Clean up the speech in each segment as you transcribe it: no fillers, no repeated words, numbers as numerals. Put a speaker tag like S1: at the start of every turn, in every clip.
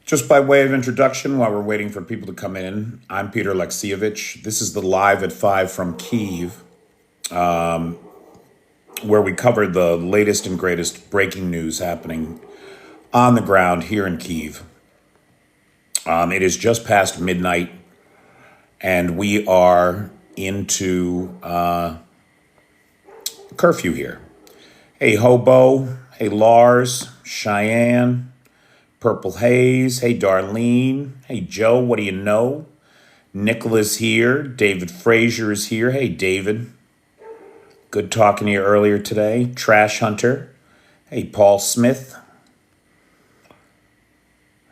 S1: Just by way of introduction, while we're waiting for people to come in, I'm Peter Alexievich. This is the Live at 5 from Kyiv, where we cover the latest and greatest breaking news happening on the ground here in Kyiv. It is just past midnight, and we are into curfew here. Hey, Hobo. Hey, Lars. Cheyenne. Purple Haze. Hey, Darlene. Hey, Joe. What do you know? Nicola's here. David Frazier is here. Hey, David. Good talking to you earlier today. Trash Hunter. Hey, Paul Smith.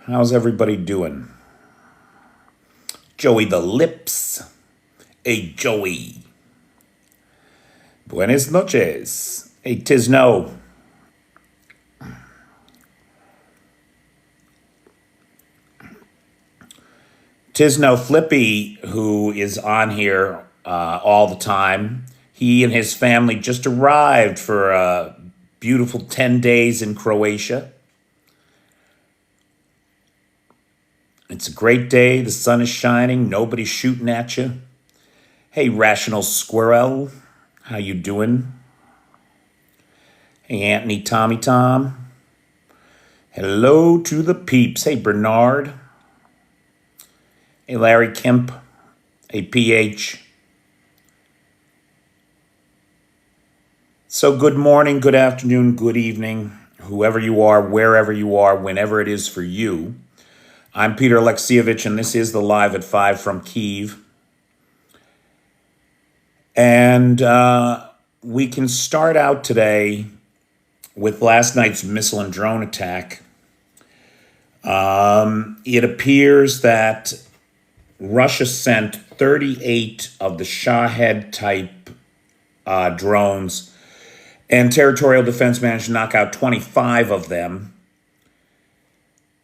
S1: How's everybody doing? Joey the Lips. Hey, Joey. Buenas noches. Hey, Tisno. Tisno Flippy, who is on here all the time, he and his family just arrived for a beautiful 10 days in Croatia. It's a great day. The sun is shining. Nobody's shooting at you. Hey, Rational Squirrel. How you doing? Hey, Anthony Tommy Tom. Hello to the peeps. Hey, Bernard. Hey, Larry Kemp. Hey, PH. So good morning, good afternoon, good evening, whoever you are, wherever you are, whenever it is for you. I'm Peter Alexievich, and this is the Live at 5 from Kyiv. And we can start out today with last night's missile and drone attack. It appears that Russia sent 38 of the Shahed-type drones, and territorial defense managed to knock out 25 of them,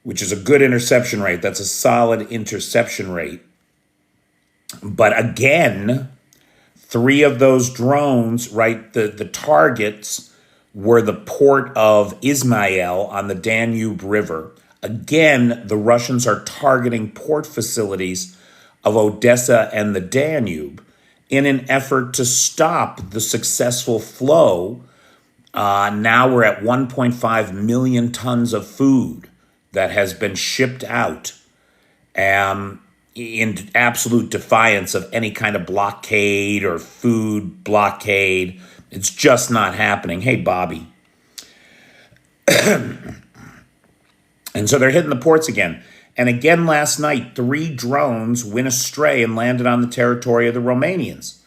S1: which is a good interception rate. That's a solid interception rate. But again, 3 of those drones, right, the targets were the port of Ismail on the Danube River. Again, the Russians are targeting port facilities of Odessa and the Danube in an effort to stop the successful flow. Now we're at 1.5 million tons of food that has been shipped out in absolute defiance of any kind of blockade or food blockade. It's just not happening. Hey, Bobby. And so they're hitting the ports again. And again last night, 3 drones went astray and landed on the territory of the Romanians.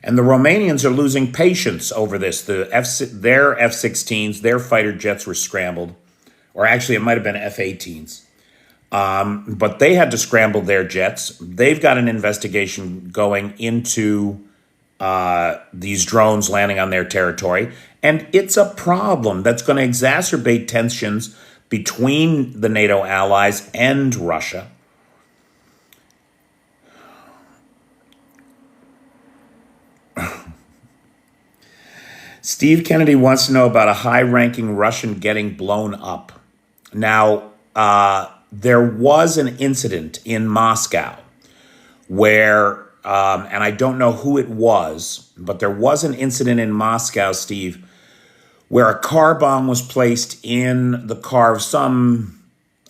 S1: And the Romanians are losing patience over this. Their F-16s, their fighter jets were scrambled. Or actually, it might have been F-18s. But they had to scramble their jets. They've got an investigation going into these drones landing on their territory. And it's a problem that's going to exacerbate tensions between the NATO allies and Russia. Steve Kennedy wants to know about a high-ranking Russian getting blown up. Now, there was an incident in Moscow where, and I don't know who it was, but there was an incident in Moscow, Steve, where a car bomb was placed in the car of some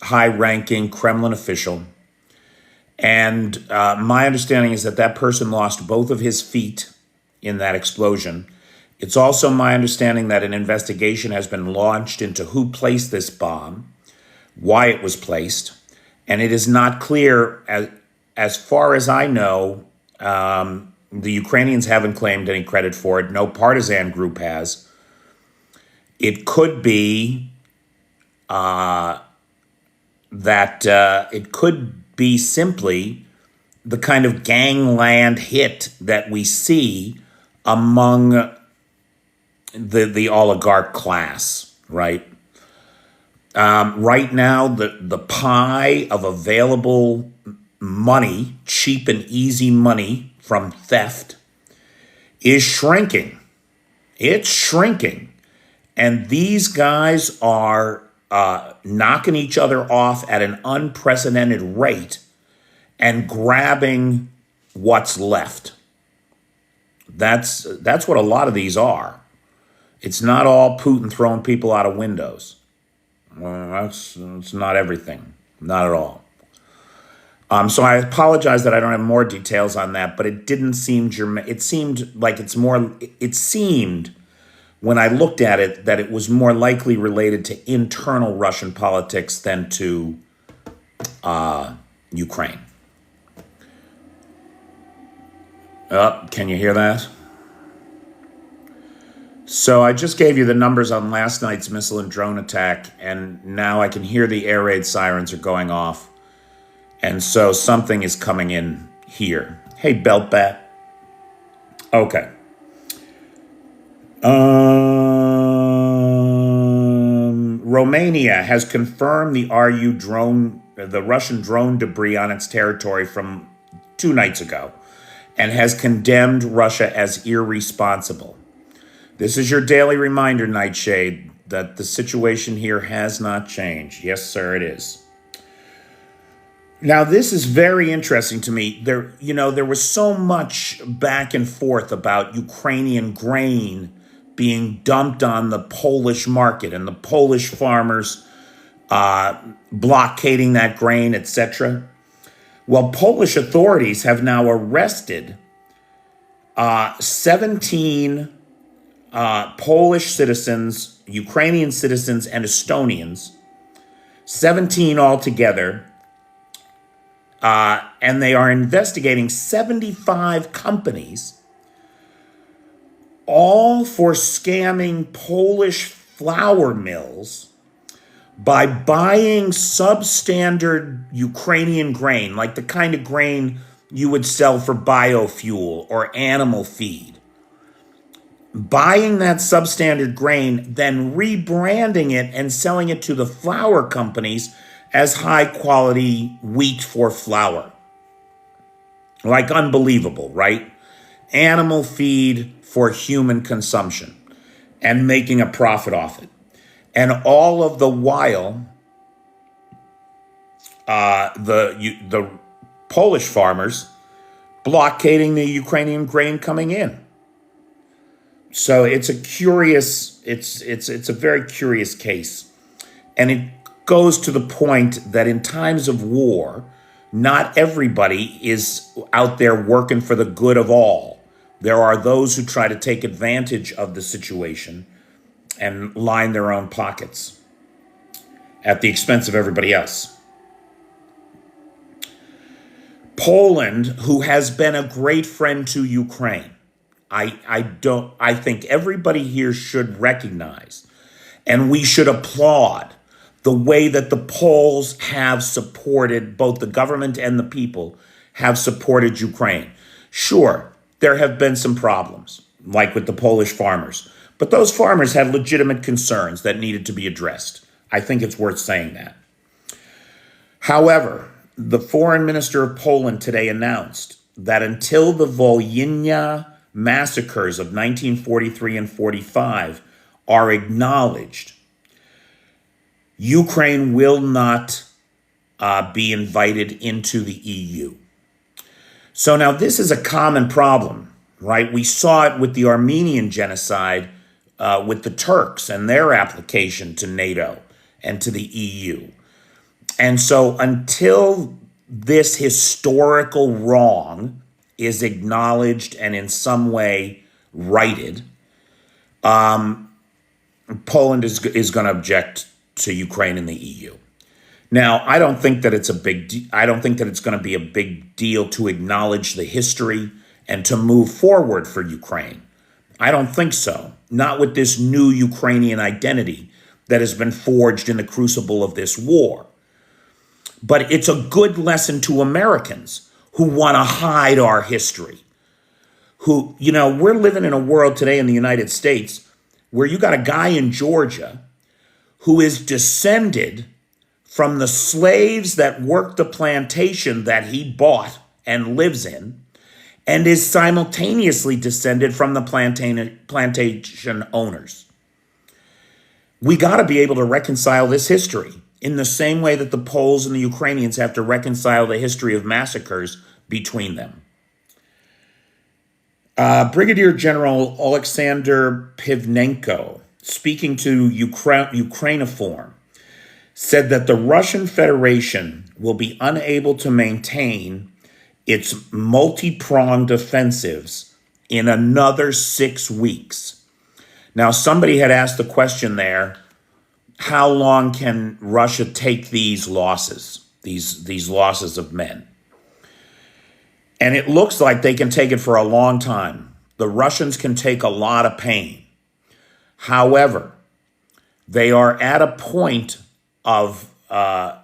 S1: high-ranking Kremlin official. And my understanding is that that person lost both of his feet in that explosion. It's also my understanding that an investigation has been launched into who placed this bomb, why it was placed, and it is not clear, as far as I know, the Ukrainians haven't claimed any credit for it. No partisan group has. It could be that it could be simply the kind of gangland hit that we see among the oligarch class, right? Right now, the pie of available money, cheap and easy money from theft, is shrinking. It's shrinking. And these guys are knocking each other off at an unprecedented rate and grabbing what's left. That's what a lot of these are. It's not all Putin throwing people out of windows. It's not everything. Not at all. So I apologize that I don't have more details on that, but it didn't seem it seemed like it seemed when I looked at it that it was more likely related to internal Russian politics than to Ukraine. Can you hear that? So I just gave you the numbers on last night's missile and drone attack, and now I can hear the air raid sirens are going off. And so something is coming in here. Hey, belt bat. Okay. Romania has confirmed the the Russian drone debris on its territory from 2 nights ago, and has condemned Russia as irresponsible. This is your daily reminder, Nightshade, that the situation here has not changed. Yes, sir, it is. Now, this is very interesting to me. There was so much back and forth about Ukrainian grain being dumped on the Polish market and the Polish farmers blockading that grain, etc. Well, Polish authorities have now arrested 17 Polish citizens, Ukrainian citizens, and Estonians, 17 altogether, and they are investigating 75 companies, all for scamming Polish flour mills by buying substandard Ukrainian grain, like the kind of grain you would sell for biofuel or animal feed. Buying that substandard grain, then rebranding it and selling it to the flour companies as high quality wheat for flour. Like unbelievable, right? Animal feed for human consumption and making a profit off it. And all of the while, the Polish farmers blockading the Ukrainian grain coming in. So it's a very curious case. And it goes to the point that in times of war, not everybody is out there working for the good of all. There are those who try to take advantage of the situation and line their own pockets at the expense of everybody else. Poland, who has been a great friend to Ukraine, I think everybody here should recognize, and we should applaud the way that the Poles have supported, both the government and the people have supported Ukraine. Sure, there have been some problems, like with the Polish farmers, but those farmers had legitimate concerns that needed to be addressed. I think it's worth saying that. However, the foreign minister of Poland today announced that until the Volhynia massacres of 1943 and 45 are acknowledged, Ukraine will not be invited into the EU. So now this is a common problem, right? We saw it with the Armenian genocide with the Turks and their application to NATO and to the EU. And so until this historical wrong is acknowledged and in some way righted, Poland is going to object to Ukraine in the EU. Now, I don't think that it's I don't think that it's going to be a big deal to acknowledge the history and to move forward for Ukraine. I don't think so. Not with this new Ukrainian identity that has been forged in the crucible of this war. But it's a good lesson to Americans who want to hide our history. Who, we're living in a world today in the United States where you got a guy in Georgia who is descended from the slaves that worked the plantation that he bought and lives in, and is simultaneously descended from the plantation owners. We got to be able to reconcile this history in the same way that the Poles and the Ukrainians have to reconcile the history of massacres between them. Brigadier General Alexander Pivnenko, speaking to Ukrainiform, said that the Russian Federation will be unable to maintain its multi-pronged offensives in another 6 weeks. Now, somebody had asked the question there, how long can Russia take these losses, these losses of men? And it looks like they can take it for a long time. The Russians can take a lot of pain. However, they are at a point of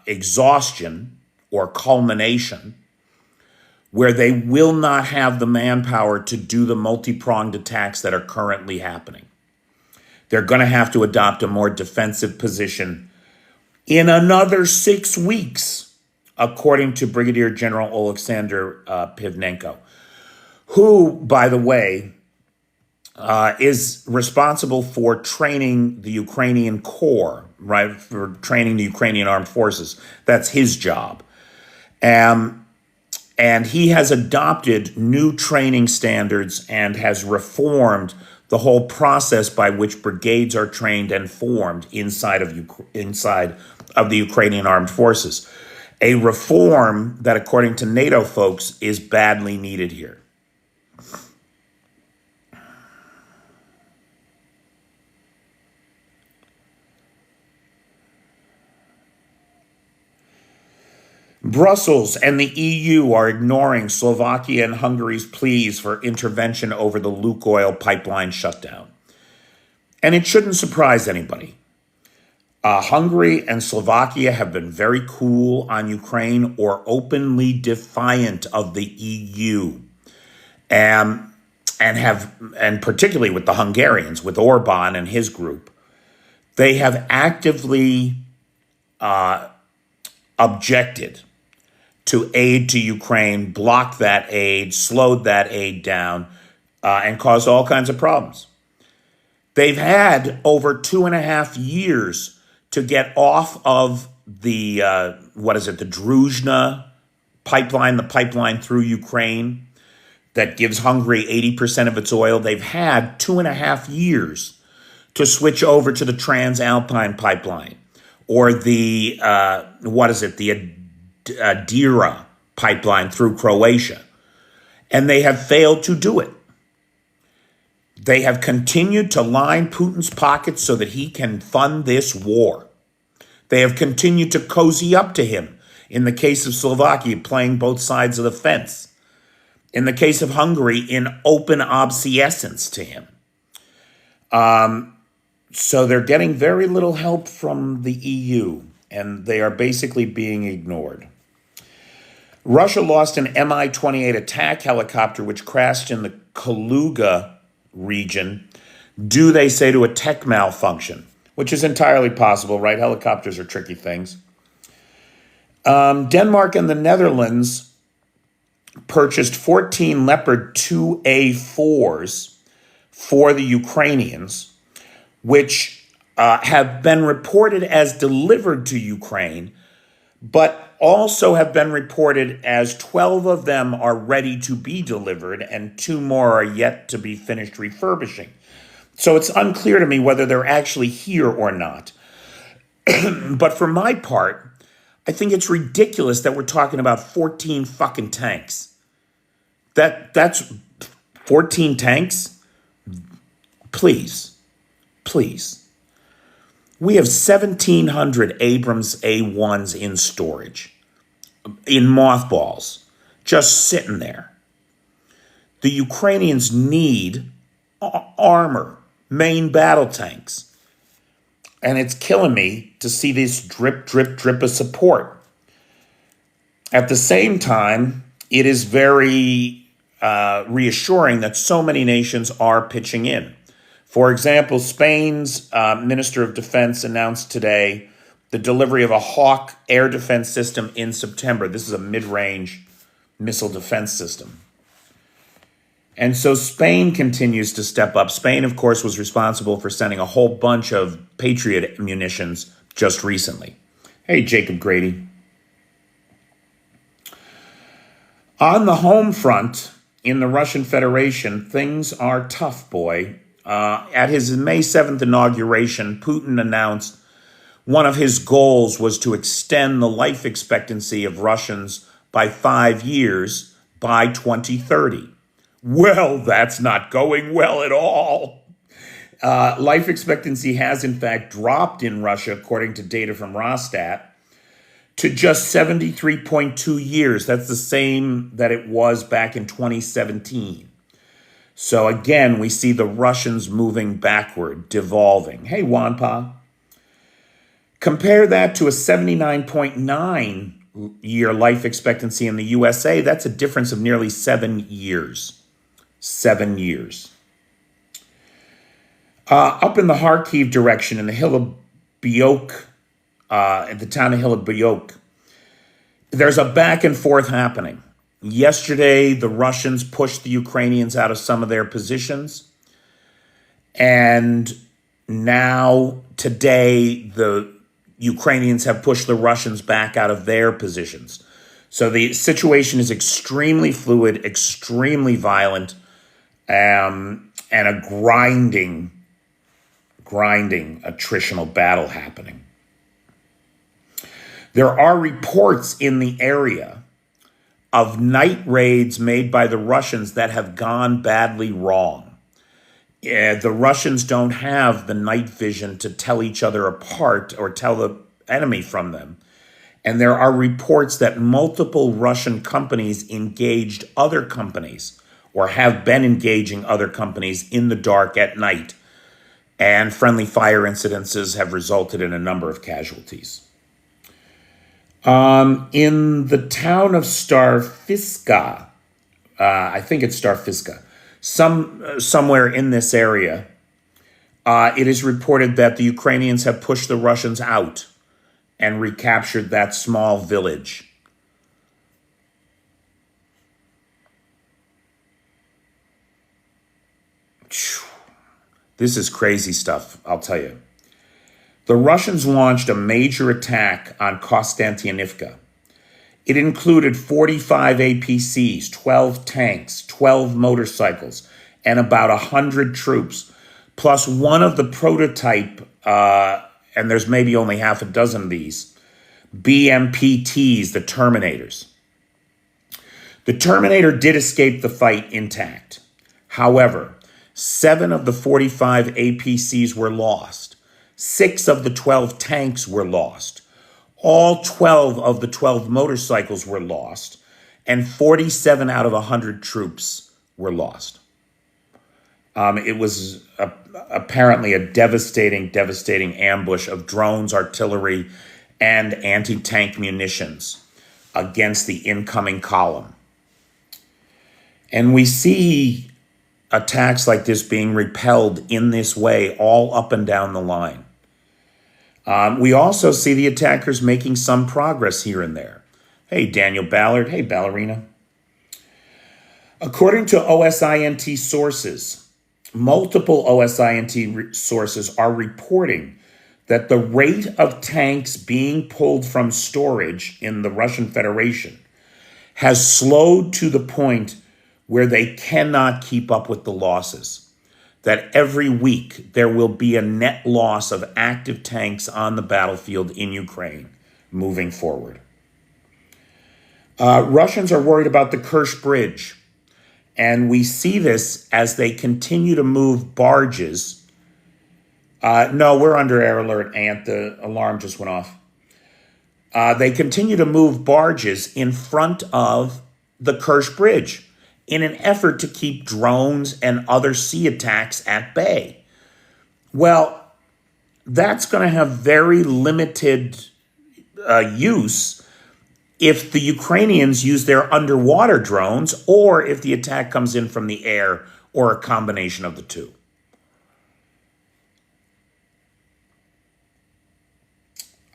S1: exhaustion or culmination where they will not have the manpower to do the multi-pronged attacks that are currently happening. They're going to have to adopt a more defensive position in another 6 weeks, according to Brigadier General Alexander Pivnenko, who, by the way, is responsible for training the Ukrainian Corps, right, for training the Ukrainian armed forces. That's his job. And he has adopted new training standards and has reformed the whole process by which brigades are trained and formed inside of the Ukrainian armed forces. A reform that, according to NATO folks, is badly needed here. Brussels and the EU are ignoring Slovakia and Hungary's pleas for intervention over the Lukoil pipeline shutdown. And it shouldn't surprise anybody. Hungary and Slovakia have been very cool on Ukraine or openly defiant of the EU. And particularly with the Hungarians, with Orban and his group, they have actively objected to aid to Ukraine, blocked that aid, slowed that aid down, and caused all kinds of problems. They've had over 2.5 years to get off of the, the Druzhna pipeline, the pipeline through Ukraine that gives Hungary 80% of its oil. They've had 2.5 years to switch over to the Transalpine pipeline or the, the Dira pipeline through Croatia. And they have failed to do it. They have continued to line Putin's pockets so that he can fund this war. They have continued to cozy up to him. In the case of Slovakia, playing both sides of the fence. In the case of Hungary, in open obseisance to him. So they're getting very little help from the EU, and they are basically being ignored. Russia lost an Mi-28 attack helicopter which crashed in the Kaluga region due, they say, to a tech malfunction, which is entirely possible, right? Helicopters are tricky things. Denmark and the Netherlands purchased 14 Leopard 2A4s for the Ukrainians, which have been reported as delivered to Ukraine, but also have been reported as 12 of them are ready to be delivered and 2 more are yet to be finished refurbishing. So it's unclear to me whether they're actually here or not. But for my part, I think it's ridiculous that we're talking about 14 fucking tanks. That's 14 tanks? Please. We have 1,700 Abrams A1s in storage, in mothballs, just sitting there. The Ukrainians need armor, main battle tanks. And it's killing me to see this drip of support. At the same time, it is very reassuring that so many nations are pitching in. For example, Spain's Minister of Defense announced today the delivery of a Hawk air defense system in September. This is a mid-range missile defense system. And so Spain continues to step up. Spain, of course, was responsible for sending a whole bunch of Patriot munitions just recently. Hey, Jacob Grady. On the home front, in the Russian Federation, things are tough, boy. At his May 7th inauguration, Putin announced one of his goals was to extend the life expectancy of Russians by 5 years by 2030. Well, that's not going well at all. Life expectancy has, in fact, dropped in Russia, according to data from Rosstat, to just 73.2 years. That's the same that it was back in 2017. So again, we see the Russians moving backward, devolving. Hey, Wanpa. Compare that to a 79.9 year life expectancy in the USA. That's a difference of nearly 7 years. 7 years. Up in the Kharkiv direction, in the hill of Biok, at the town of Hill of Biok, there's a back and forth happening. Yesterday, the Russians pushed the Ukrainians out of some of their positions. And now, today, the Ukrainians have pushed the Russians back out of their positions. So the situation is extremely fluid, extremely violent, and a grinding attritional battle happening. There are reports in the area of night raids made by the Russians that have gone badly wrong. The Russians don't have the night vision to tell each other apart or tell the enemy from them. And there are reports that multiple Russian companies engaged other companies or have been engaging other companies in the dark at night. And friendly fire incidences have resulted in a number of casualties. In the town of Starfiska, I think it's Starfiska, somewhere in this area, it is reported that the Ukrainians have pushed the Russians out and recaptured that small village. This is crazy stuff, I'll tell you. The Russians launched a major attack on Konstantinivka. It included 45 APCs, 12 tanks, 12 motorcycles, and about 100 troops, plus one of the prototype, and there's maybe only half a dozen of these, BMPTs, the Terminators. The Terminator did escape the fight intact. However, 7 of the 45 APCs were lost. 6 of the 12 tanks were lost. All 12 of the 12 motorcycles were lost, and 47 out of 100 troops were lost. It was apparently a devastating ambush of drones, artillery, and anti-tank munitions against the incoming column. And we see attacks like this being repelled in this way all up and down the line. We also see the attackers making some progress here and there. Hey, Daniel Ballard. Hey, Ballerina. According to OSINT sources, multiple OSINT sources are reporting that the rate of tanks being pulled from storage in the Russian Federation has slowed to the point where they cannot keep up with the losses. That every week there will be a net loss of active tanks on the battlefield in Ukraine moving forward. Russians are worried about the Kerch Bridge, and we see this as they continue to move barges. No, we're under air alert, Ant. The alarm just went off. They continue to move barges in front of the Kerch Bridge in an effort to keep drones and other sea attacks at bay. Well, that's going to have very limited use if the Ukrainians use their underwater drones or if the attack comes in from the air or a combination of the two.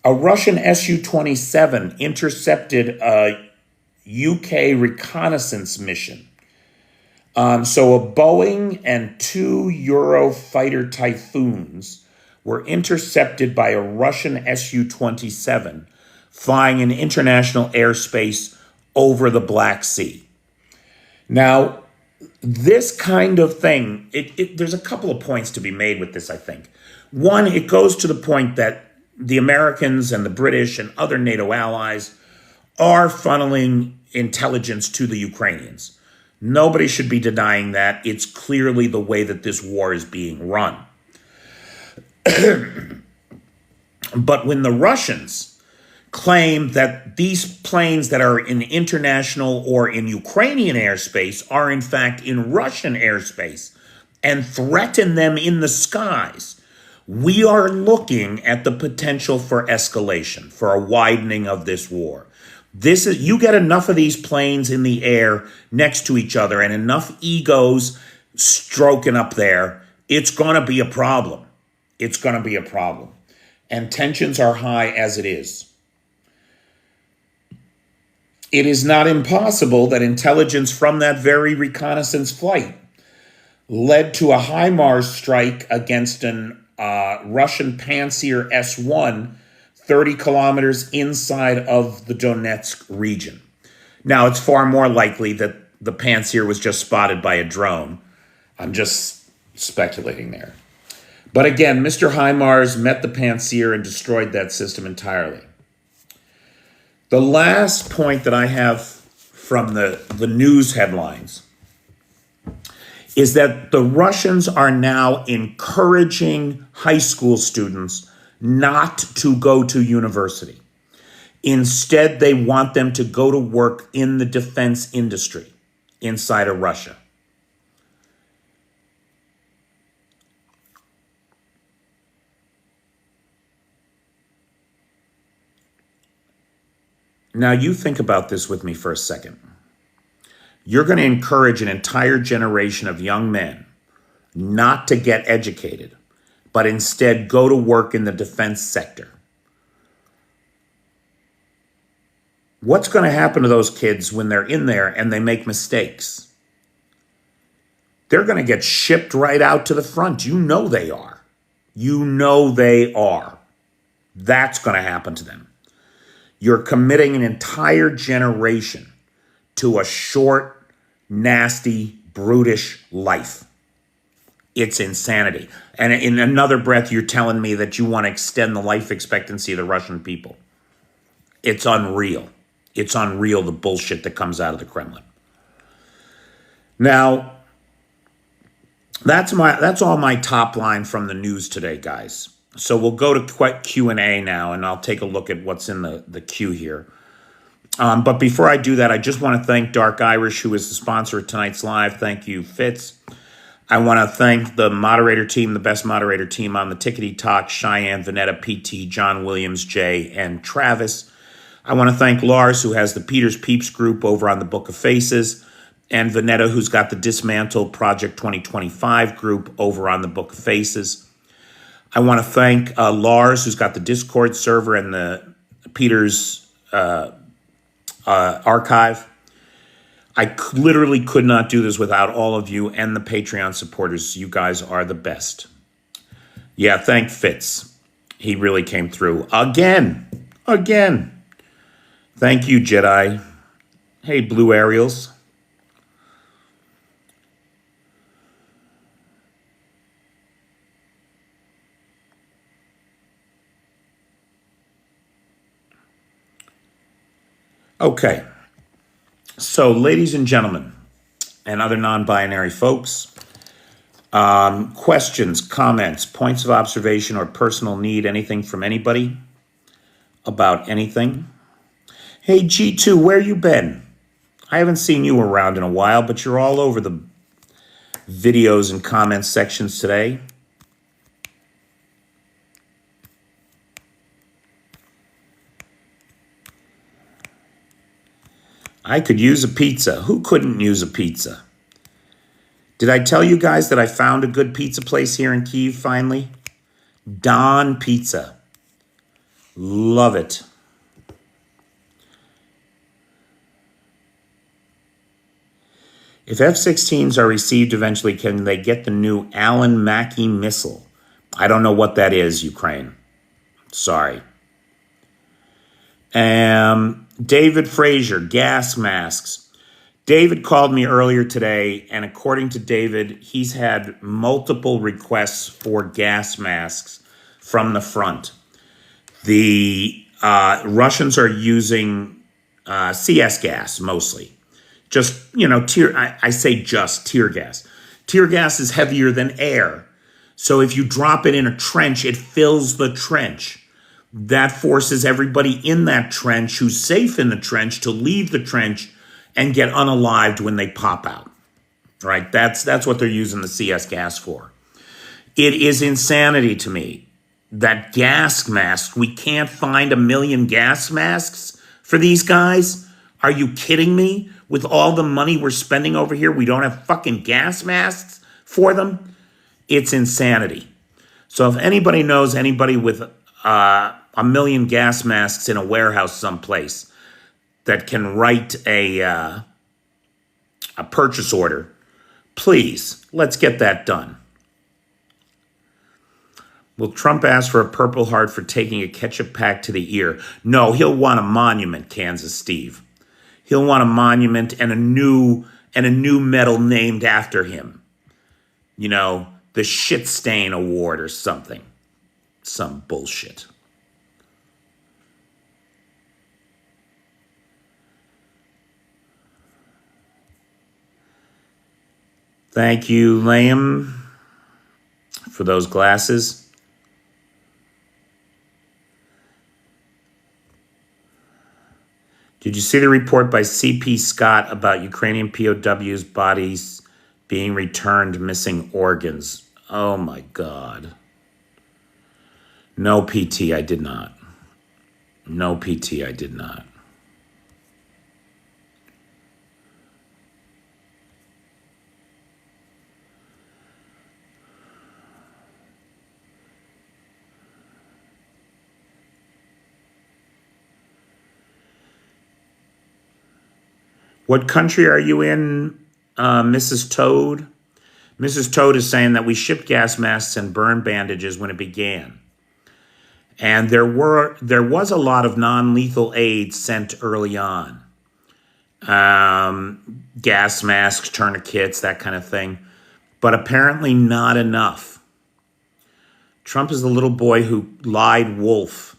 S1: A Russian Su-27 intercepted a UK reconnaissance mission So a Boeing and two Eurofighter Typhoons were intercepted by a Russian Su-27 flying in international airspace over the Black Sea. Now, this kind of thing, there's a couple of points to be made with this, I think. One, it goes to the point that the Americans and the British and other NATO allies are funneling intelligence to the Ukrainians. Nobody should be denying that. It's clearly the way that this war is being run. But when the Russians claim that these planes that are in international or in Ukrainian airspace are in fact in Russian airspace and threaten them in the skies, we are looking at the potential for escalation, for a widening of this war. You get enough of these planes in the air next to each other and enough egos stroking up there, it's going to be a problem. It's going to be a problem. And tensions are high as it is. It is not impossible that intelligence from that very reconnaissance flight led to a HIMARS strike against an Russian Pantsir S-1 30 kilometers inside of the Donetsk region. Now, it's far more likely that the Pantsir was just spotted by a drone. I'm just speculating there. But again, Mr. HIMARS met the Pantsir and destroyed that system entirely. The last point that I have from the news headlines is that the Russians are now encouraging high school students not to go to university. Instead, they want them to go to work in the defense industry inside of Russia. Now, you think about this with me for a second. You're going to encourage an entire generation of young men not to get educated, but instead go to work in the defense sector. What's going to happen to those kids when they're in there and they make mistakes? They're going to get shipped right out to the front. You know they are. You know they are. That's going to happen to them. You're committing an entire generation to a short, nasty, brutish life. It's insanity. And in another breath, you're telling me that you want to extend the life expectancy of the Russian people. It's unreal. It's unreal, the bullshit that comes out of the Kremlin. Now, that's all my top line from the news today, guys. So we'll go to Q&A now, and I'll take a look at what's in the queue here. But before I do that, I just want to thank Dark Irish, who is the sponsor of tonight's live. Thank you, Fitz. I want to thank the moderator team, the best moderator team on the Tickety Talk, Cheyenne, Vanetta, PT, John Williams, Jay, and Travis. I want to thank Lars, who has the Peter's Peeps group over on the Book of Faces, and Vanetta, who's got the Dismantle Project 2025 group over on the Book of Faces. I want to thank Lars, who's got the Discord server and the Peter's archive. I literally could not do this without all of you and the Patreon supporters. You guys are the best. Yeah, thank Fitz. He really came through. Again. Thank you, Jedi. Hey, Blue Ariels. Okay. So, ladies and gentlemen, and other non-binary folks, questions, comments, points of observation, or personal need, anything from anybody about anything? Hey, G2, where you been? I haven't seen you around in a while, but you're all over the videos and comments sections today. I could use a pizza. Who couldn't use a pizza? Did I tell you guys that I found a good pizza place here in Kyiv finally? Don Pizza. Love it. If F-16s are received eventually, can they get the new Alan Mackey missile? I don't know what that is, Ukraine. Sorry. David Frazier, gas masks. David called me earlier today, and according to David, he's had multiple requests for gas masks from the front. The Russians are using CS gas mostly. Just, I say just tear gas. Tear gas is heavier than air. So if you drop it in a trench, it fills the trench. That forces everybody in that trench who's safe in the trench to leave the trench and get unalived when they pop out. Right? That's what they're using the CS gas for. It is insanity to me that gas masks, we can't find 1 million gas masks for these guys. Are you kidding me? With all the money we're spending over here, we don't have fucking gas masks for them? It's insanity. So if anybody knows anybody with 1 million gas masks in a warehouse someplace that can write a purchase order, please, let's get that done. Will Trump ask for a Purple Heart for taking a ketchup pack to the ear? No, he'll want a monument, Kansas Steve. He'll want a monument and a new medal named after him. The Shit Stain Award or something. Some bullshit. Thank you, Liam, for those glasses. Did you see the report by C.P. Scott about Ukrainian POWs' bodies being returned missing organs? Oh, my God. No, PT, I did not. No, PT, I did not. What country are you in, Mrs. Toad? Mrs. Toad is saying that we shipped gas masks and burn bandages when it began. And there was a lot of non-lethal aid sent early on. Gas masks, tourniquets, that kind of thing. But apparently not enough. Trump is the little boy who lied wolf.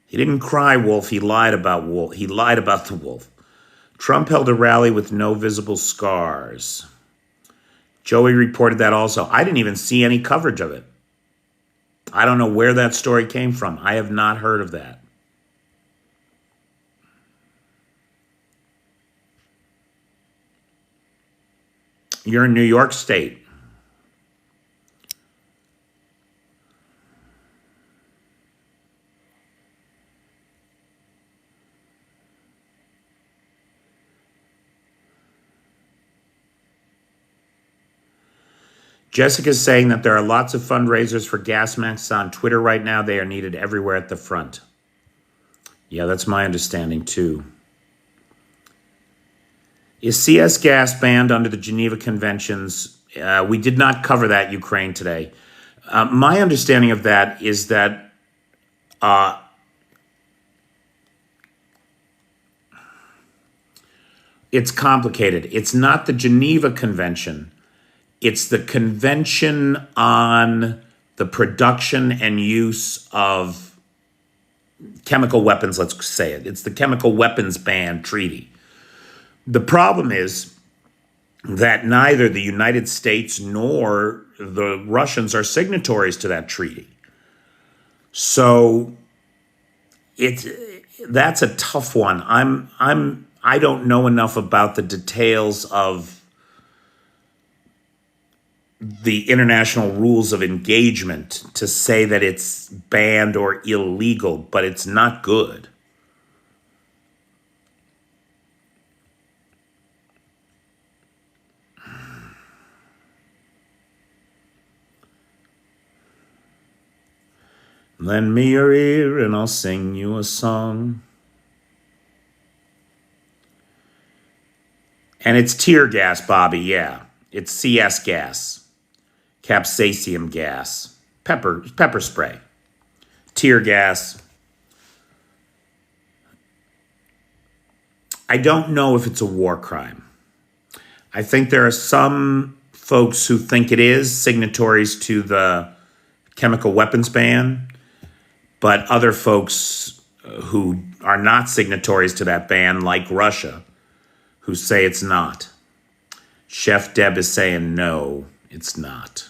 S1: He didn't cry wolf, he lied about wolf. He lied about the wolf. Trump held a rally with no visible scars. Joey reported that also. I didn't even see any coverage of it. I don't know where that story came from. I have not heard of that. You're in New York State. Jessica's saying that there are lots of fundraisers for gas masks on Twitter right now. They are needed everywhere at the front. Yeah, that's my understanding too. Is CS gas banned under the Geneva Conventions? We did not cover that, Ukraine, today. My understanding of that is that it's complicated. It's not the Geneva Convention. It's the Convention on the Production and Use of Chemical Weapons, let's say it. It's the Chemical Weapons Ban Treaty. The problem is that neither the United States nor the Russians are signatories to that treaty. So that's a tough one. I don't know enough about the details of the international rules of engagement to say that it's banned or illegal, but it's not good. Lend me your ear and I'll sing you a song. And it's tear gas, Bobby, yeah. It's CS gas, capsaicin gas, pepper spray, tear gas. I don't know if it's a war crime. I think there are some folks who think it is, signatories to the chemical weapons ban, but other folks who are not signatories to that ban, like Russia, who say it's not. Chef Deb is saying no, it's not.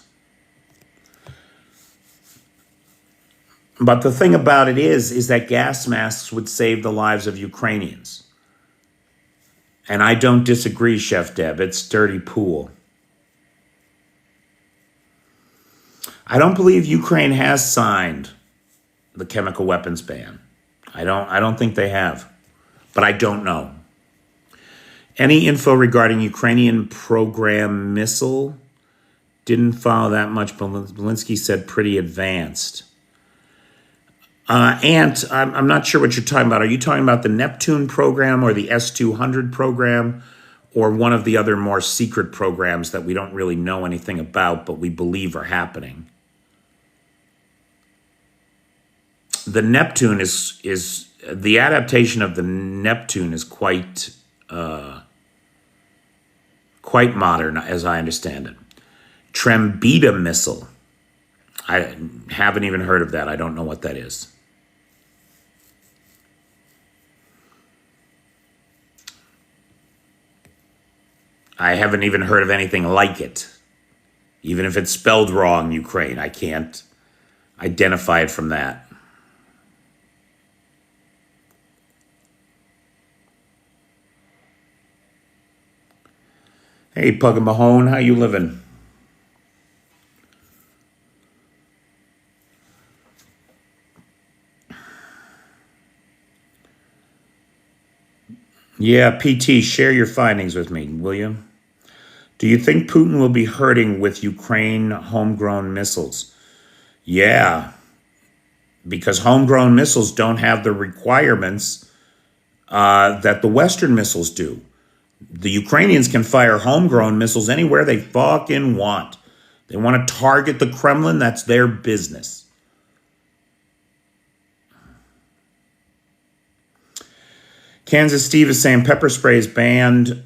S1: But the thing about it is that gas masks would save the lives of Ukrainians. And I don't disagree, Chef Deb. It's dirty pool. I don't believe Ukraine has signed the chemical weapons ban. I don't think they have. But I don't know. Any info regarding Ukrainian program missile? Didn't follow that much. Belinsky said pretty advanced. Ant, I'm not sure what you're talking about. Are you talking about the Neptune program or the S-200 program or one of the other more secret programs that we don't really know anything about but we believe are happening? The Neptune is the adaptation of the Neptune is quite modern, as I understand it. Trembita missile. I haven't even heard of that. I don't know what that is. I haven't even heard of anything like it. Even if it's spelled wrong, Ukraine, I can't identify it from that. Hey, Pug and Mahone, how you living? Yeah, PT, share your findings with me, will you? Do you think Putin will be hurting with Ukraine homegrown missiles? Yeah, because homegrown missiles don't have the requirements that the Western missiles do. The Ukrainians can fire homegrown missiles anywhere they fucking want. They want to target the Kremlin, that's their business. Kansas Steve is saying pepper spray is banned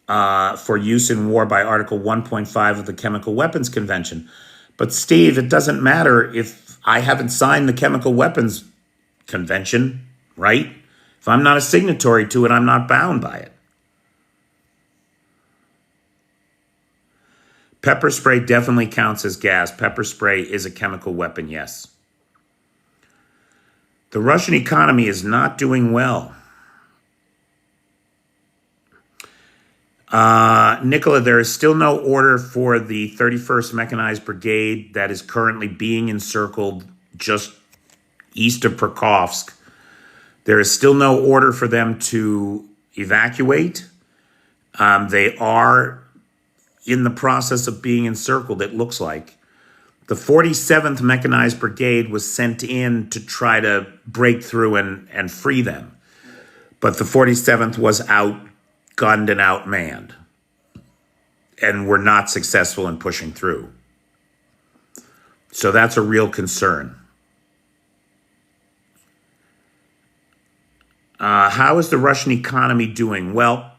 S1: for use in war by Article 1.5 of the Chemical Weapons Convention. But Steve, it doesn't matter if I haven't signed the Chemical Weapons Convention, right? If I'm not a signatory to it, I'm not bound by it. Pepper spray definitely counts as gas. Pepper spray is a chemical weapon, yes. The Russian economy is not doing well. Nicola, there is still no order for the 31st Mechanized Brigade that is currently being encircled just east of Pokrovsk. There is still no order for them to evacuate. They are in the process of being encircled, it looks like. The 47th Mechanized Brigade was sent in to try to break through and free them. But the 47th was outgunned and outmanned and were not successful in pushing through. So that's a real concern. How is the Russian economy doing? Well,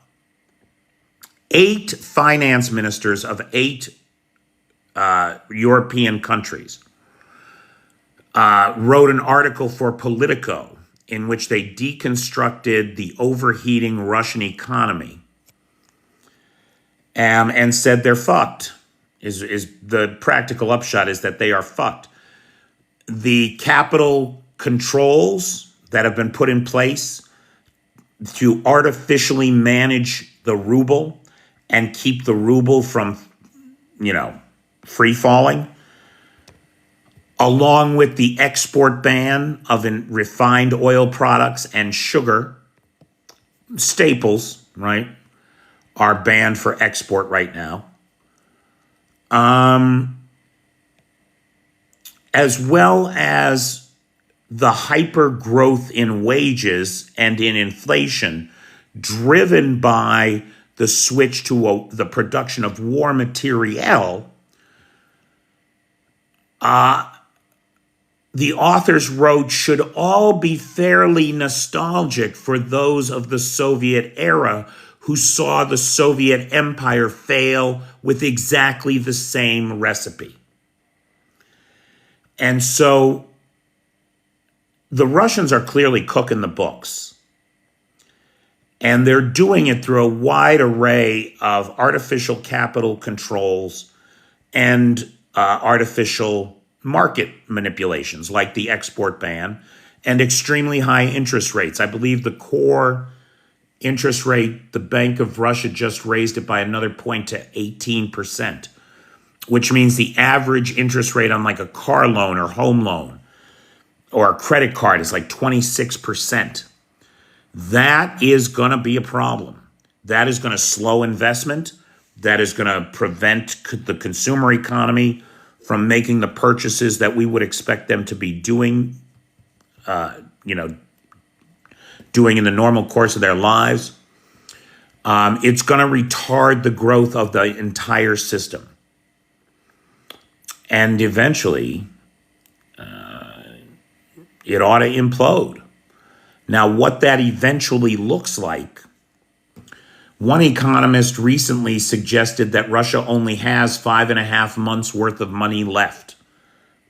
S1: 8 finance ministers of 8 European countries wrote an article for Politico in which they deconstructed the overheating Russian economy and said they're fucked. Is the practical upshot is that they are fucked. The capital controls that have been put in place to artificially manage the ruble and keep the ruble from, free falling, along with the export ban of refined oil products and sugar, staples, right, are banned for export right now. As well as the hyper growth in wages and in inflation driven by the switch to the production of war materiel, the authors wrote, should all be fairly nostalgic for those of the Soviet era who saw the Soviet Empire fail with exactly the same recipe. And so the Russians are clearly cooking the books. And they're doing it through a wide array of artificial capital controls and artificial market manipulations, like the export ban and extremely high interest rates. I believe the core interest rate, the Bank of Russia just raised it by another point to 18%, which means the average interest rate on like a car loan or home loan or a credit card is like 26%. That is going to be a problem. That is going to slow investment. That is going to prevent the consumer economy from making the purchases that we would expect them to be doing, doing in the normal course of their lives. It's going to retard the growth of the entire system. And eventually, it ought to implode. Now, what that eventually looks like, one economist recently suggested that Russia only has 5.5 months worth of money left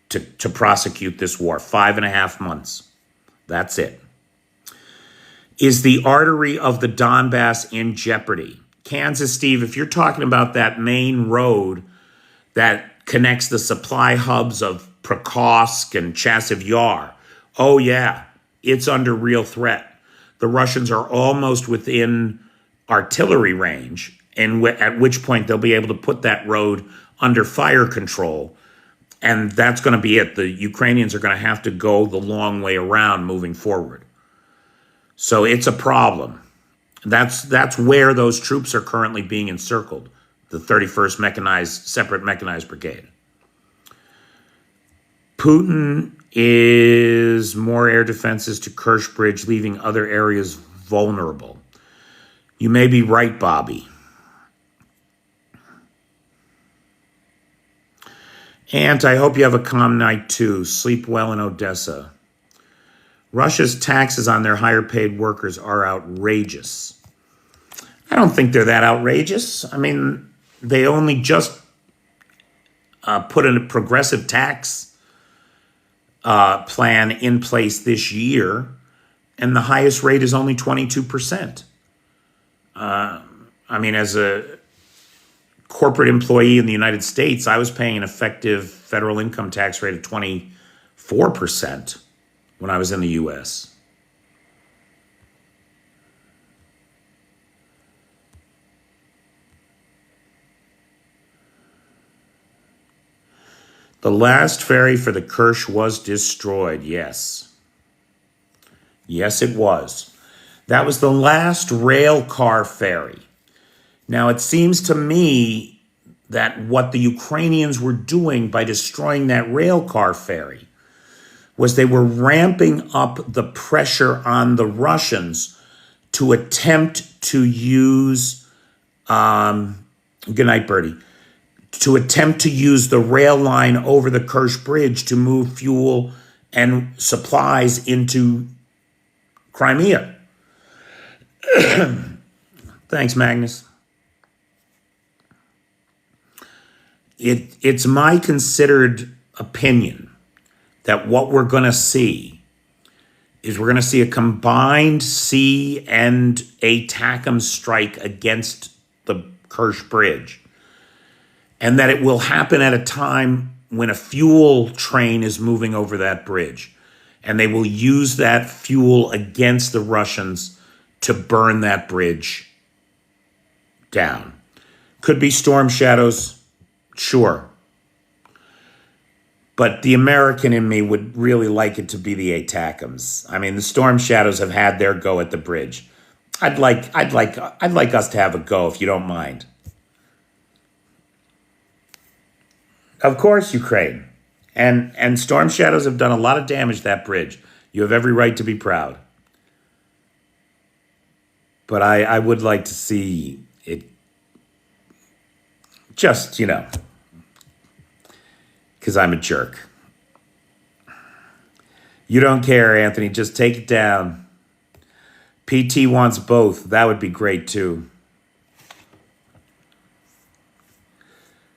S1: to prosecute this war. 5.5 months. That's it. Is the artery of the Donbass in jeopardy? Kansas, Steve, if you're talking about that main road that connects the supply hubs of Prokopsk and Chasiv Yar, oh yeah, it's under real threat. The Russians are almost within artillery range, and at which point they'll be able to put that road under fire control. And that's going to be it. The Ukrainians are going to have to go the long way around moving forward. So it's a problem. That's where those troops are currently being encircled, the 31st Separate Mechanized Brigade. Putin is more air defenses to Kerch Bridge, leaving other areas vulnerable. You may be right, Bobby. Ant, I hope you have a calm night too. Sleep well in Odessa. Russia's taxes on their higher paid workers are outrageous. I don't think they're that outrageous. I mean, they only just put a progressive tax plan in place this year, and the highest rate is only 22%. I mean, as a corporate employee in the United States, I was paying an effective federal income tax rate of 24% when I was in the U.S. The last ferry for the Kerch was destroyed, yes. Yes, it was. That was the last rail car ferry. Now, it seems to me that what the Ukrainians were doing by destroying that rail car ferry was they were ramping up the pressure on the Russians to attempt to use, good night, Bertie, to attempt to use the rail line over the Kerch Bridge to move fuel and supplies into Crimea. Thanks, Magnus. It's my considered opinion that what we're going to see is we're going to see a combined sea and ATACMS strike against the Kerch Bridge, and that it will happen at a time when a fuel train is moving over that bridge, and they will use that fuel against the Russians to burn that bridge down. Could be storm shadows, sure. But the American in me would really like it to be the ATACMS. I mean, the storm shadows have had their go at the bridge. I'd like us to have a go, if you don't mind. Of course, Ukraine. And storm shadows have done a lot of damage to that bridge. You have every right to be proud. But I would like to see it Just, because I'm a jerk. You don't care, Anthony. Just take it down. PT wants both. That would be great, too.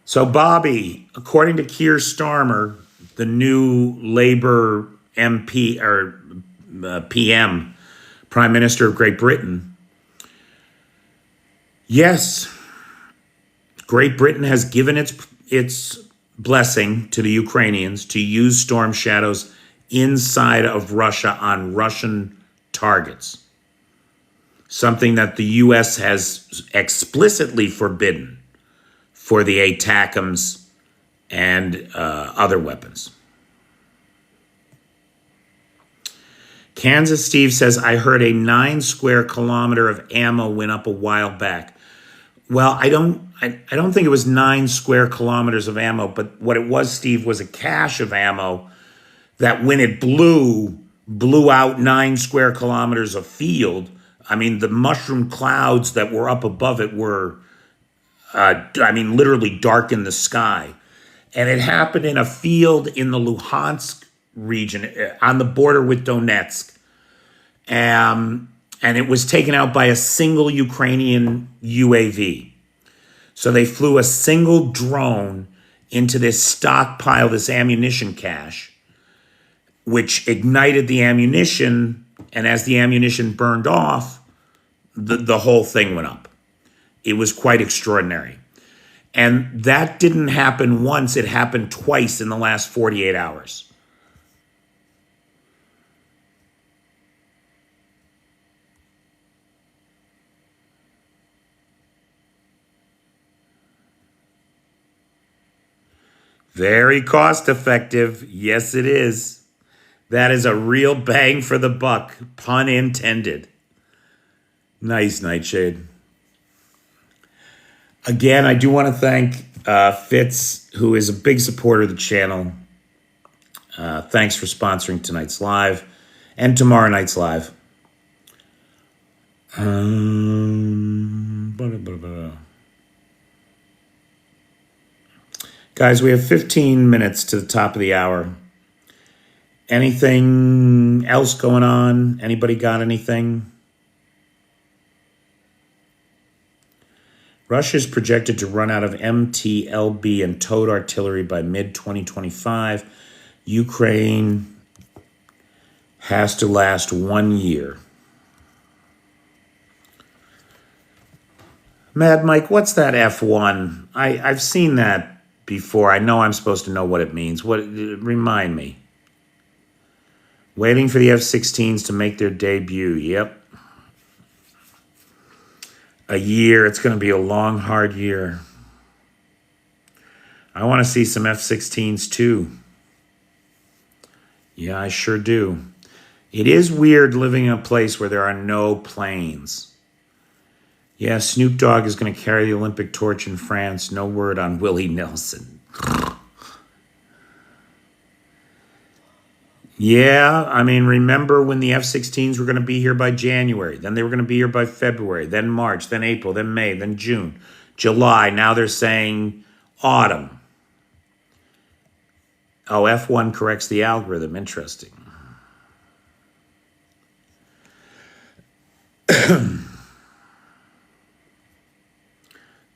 S1: So, Bobby, according to Keir Starmer, the new Labour MP or PM, Prime Minister of Great Britain, yes, Great Britain has given its blessing to the Ukrainians to use Storm Shadows inside of Russia on Russian targets, something that the U.S. has explicitly forbidden for the ATACMS and other weapons. Kansas Steve says, I heard a 9 square kilometer of ammo went up a while back. Well, I don't think it was 9 square kilometers of ammo, but what it was, Steve, was a cache of ammo that when it blew out 9 square kilometers of field. I mean, the mushroom clouds that were up above it were, literally dark in the sky. And it happened in a field in the Luhansk region on the border with Donetsk. And it was taken out by a single Ukrainian UAV. So they flew a single drone into this stockpile, this ammunition cache, which ignited the ammunition. And as the ammunition burned off, the whole thing went up. It was quite extraordinary. And that didn't happen once, it happened twice in the last 48 hours. Very cost effective. Yes, it is. That is a real bang for the buck, pun intended. Nice, Nightshade. Again, I do want to thank Fitz, who is a big supporter of the channel. Thanks for sponsoring tonight's live and tomorrow night's live. Guys, we have 15 minutes to the top of the hour. Anything else going on? Anybody got anything? Russia is projected to run out of MTLB and towed artillery by mid-2025. Ukraine has to last 1 year. Mad Mike, what's that F1? I've seen that before. I know I'm supposed to know what it means. Remind me. Waiting for the F-16s to make their debut. Yep. A year. It's going to be a long, hard year. I want to see some F-16s too. Yeah, I sure do. It is weird living in a place where there are no planes. Yeah, Snoop Dogg is going to carry the Olympic torch in France. No word on Willie Nelson. Yeah, remember when the F-16s were going to be here by January. Then they were going to be here by February. Then March. Then April. Then May. Then June. July. Now they're saying autumn. Oh, F1 corrects the algorithm. Interesting.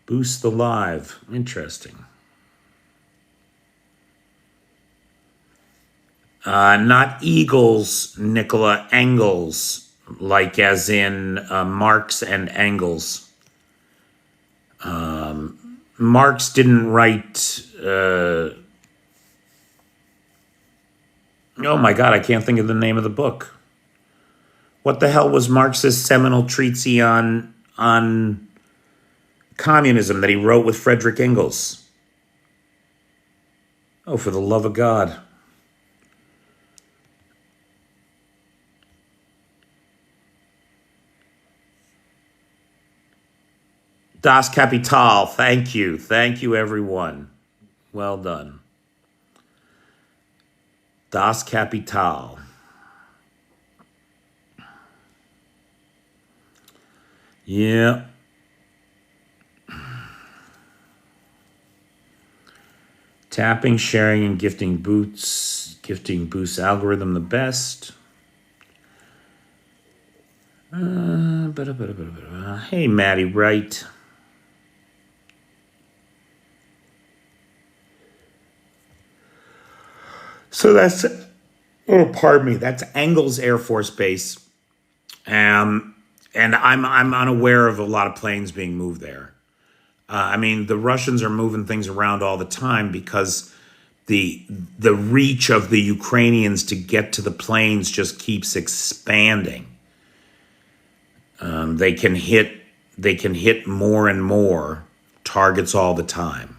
S1: Boost the live. Interesting. Not Eagles, Nicola, Engels, like as in Marx and Engels. Marx didn't write... oh my God, I can't think of the name of the book. What the hell was Marx's seminal treatise on communism that he wrote with Frederick Engels? Oh, for the love of God. Das Kapital. Thank you. Thank you, everyone. Well done. Das Kapital. Yeah. Tapping, sharing, and gifting boots. Gifting boosts algorithm the best. Hey, Maddie Wright. So that's, oh, pardon me, that's Engels Air Force Base. And I'm unaware of a lot of planes being moved there. I mean, the Russians are moving things around all the time because the reach of the Ukrainians to get to the planes just keeps expanding. They can hit more and more targets all the time.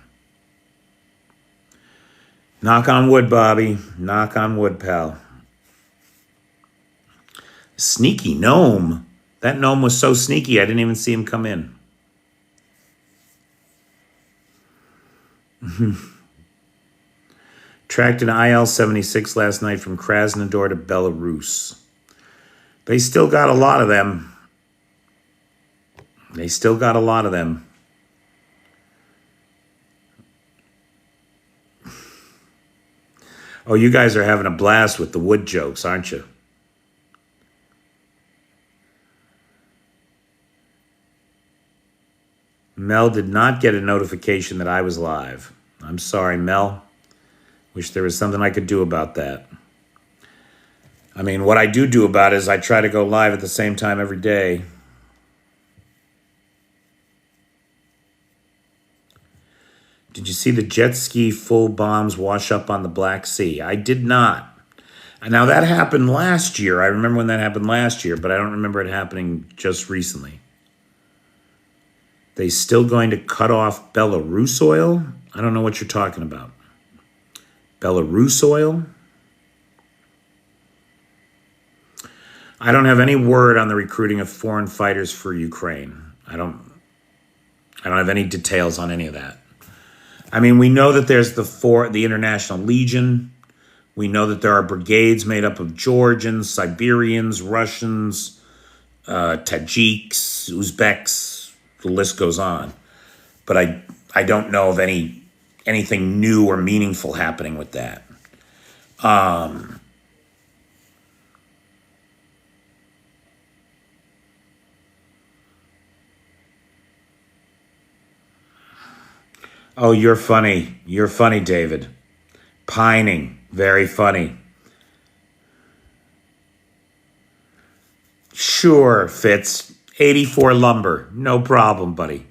S1: Knock on wood, Bobby. Knock on wood, pal. Sneaky gnome. That gnome was so sneaky, I didn't even see him come in. Tracked an IL-76 last night from Krasnodar to Belarus. They still got a lot of them. They still got a lot of them. Oh, you guys are having a blast with the wood jokes, aren't you? Mel did not get a notification that I was live. I'm sorry, Mel. Wish there was something I could do about that. I mean, what I do about it is I try to go live at the same time every day. Did you see the jet ski full bombs wash up on the Black Sea? I did not. Now, that happened last year. I remember when that happened last year, but I don't remember it happening just recently. They still going to cut off Belarus oil? I don't know what you're talking about. Belarus oil? I don't have any word on the recruiting of foreign fighters for Ukraine. I don't have any details on any of that. I mean, we know that there's the International Legion. We know that there are brigades made up of Georgians, Siberians, Russians, Tajiks, Uzbeks. The list goes on. But I don't know of anything new or meaningful happening with that. Oh, you're funny. You're funny, David. Pining. Very funny. Sure, Fitz. 84 lumber. No problem, buddy.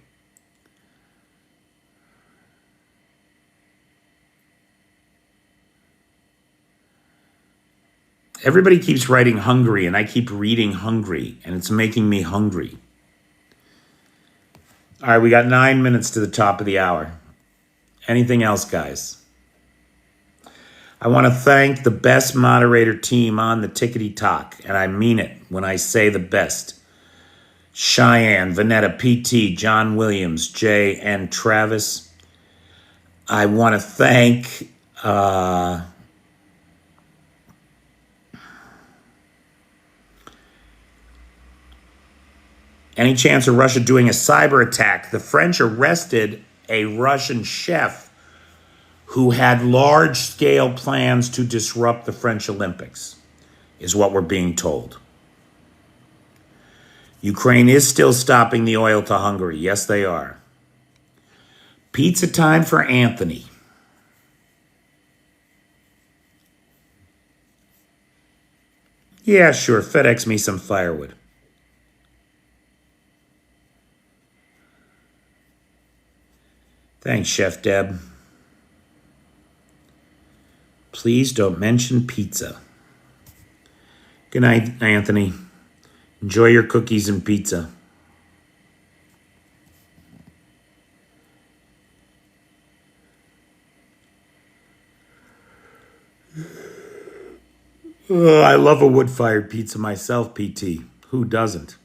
S1: Everybody keeps writing Hungary, and I keep reading Hungary, and it's making me hungry. All right, we got 9 minutes to the top of the hour. Anything else, guys? I want to thank the best moderator team on the Tickety Talk, and I mean it when I say the best. Cheyenne, Vanetta, PT, John Williams, Jay, and Travis. I want to thank any chance of Russia doing a cyber attack. The French arrested a Russian chef who had large-scale plans to disrupt the French Olympics, is what we're being told. Ukraine is still stopping the oil to Hungary. Yes, they are. Pizza time for Anthony. Yeah, sure. FedEx me some firewood. Thanks, Chef Deb. Please don't mention pizza. Good night, Anthony. Enjoy your cookies and pizza. I love a wood-fired pizza myself, PT. Who doesn't?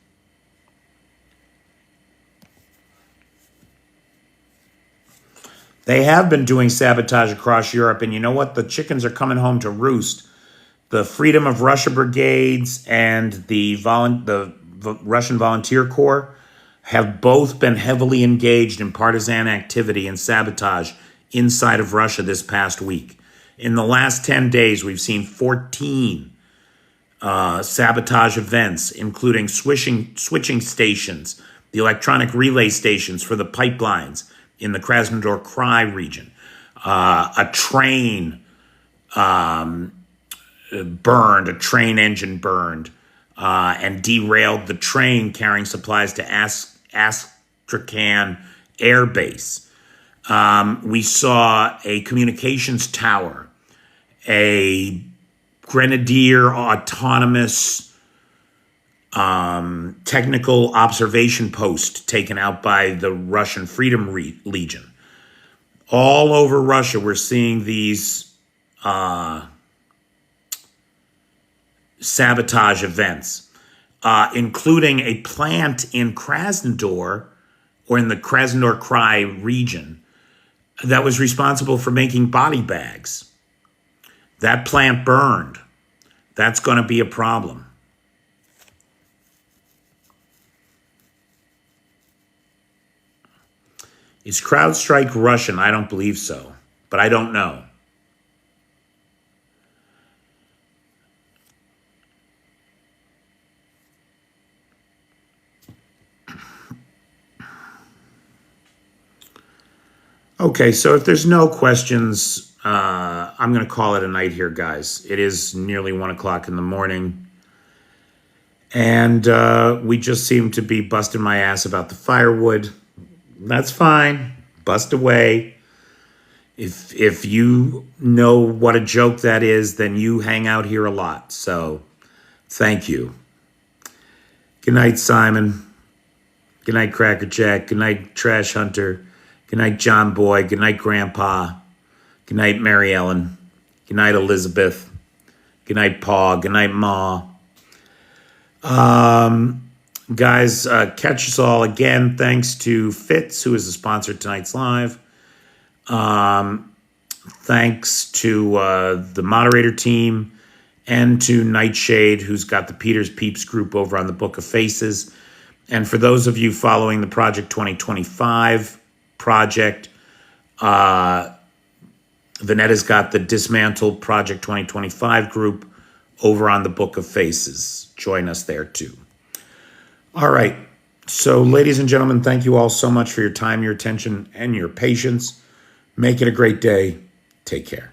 S1: They have been doing sabotage across Europe, and you know what? The chickens are coming home to roost. The Freedom of Russia Brigades and the Russian Volunteer Corps have both been heavily engaged in partisan activity and sabotage inside of Russia this past week. In the last 10 days, we've seen 14 sabotage events, including switching stations, the electronic relay stations for the pipelines in the Krasnodar Krai region. A train burned, a train engine burned, and derailed the train carrying supplies to Astrakhan Air Base. We saw a communications tower, a Grenadier autonomous technical observation post taken out by the Russian Freedom Legion. All over Russia, we're seeing these sabotage events, including a plant in Krasnodar, or in the Krasnodar Krai region, that was responsible for making body bags. That plant burned. That's going to be a problem. Is CrowdStrike Russian? I don't believe so, but I don't know. Okay, so if there's no questions, I'm going to call it a night here, guys. It is nearly 1 o'clock in the morning. And we just seem to be busting my ass about the firewood. That's fine. Bust away. If you know what a joke that is, then you hang out here a lot. So thank you. Good night, Simon. Good night, Cracker Jack. Good night, Trash Hunter. Good night, John Boy. Good night, Grandpa. Good night, Mary Ellen. Good night, Elizabeth. Good night, Pa. Good night, Ma. Guys, catch us all again. Thanks to Fitz, who is the sponsor of tonight's live. Thanks to the moderator team and to Nightshade, who's got the Peter's Peeps group over on the Book of Faces. And for those of you following the Project 2025 project, Vanetta's got the Dismantled Project 2025 group over on the Book of Faces. Join us there too. All right. So, ladies and gentlemen, thank you all so much for your time, your attention, and your patience. Make it a great day. Take care.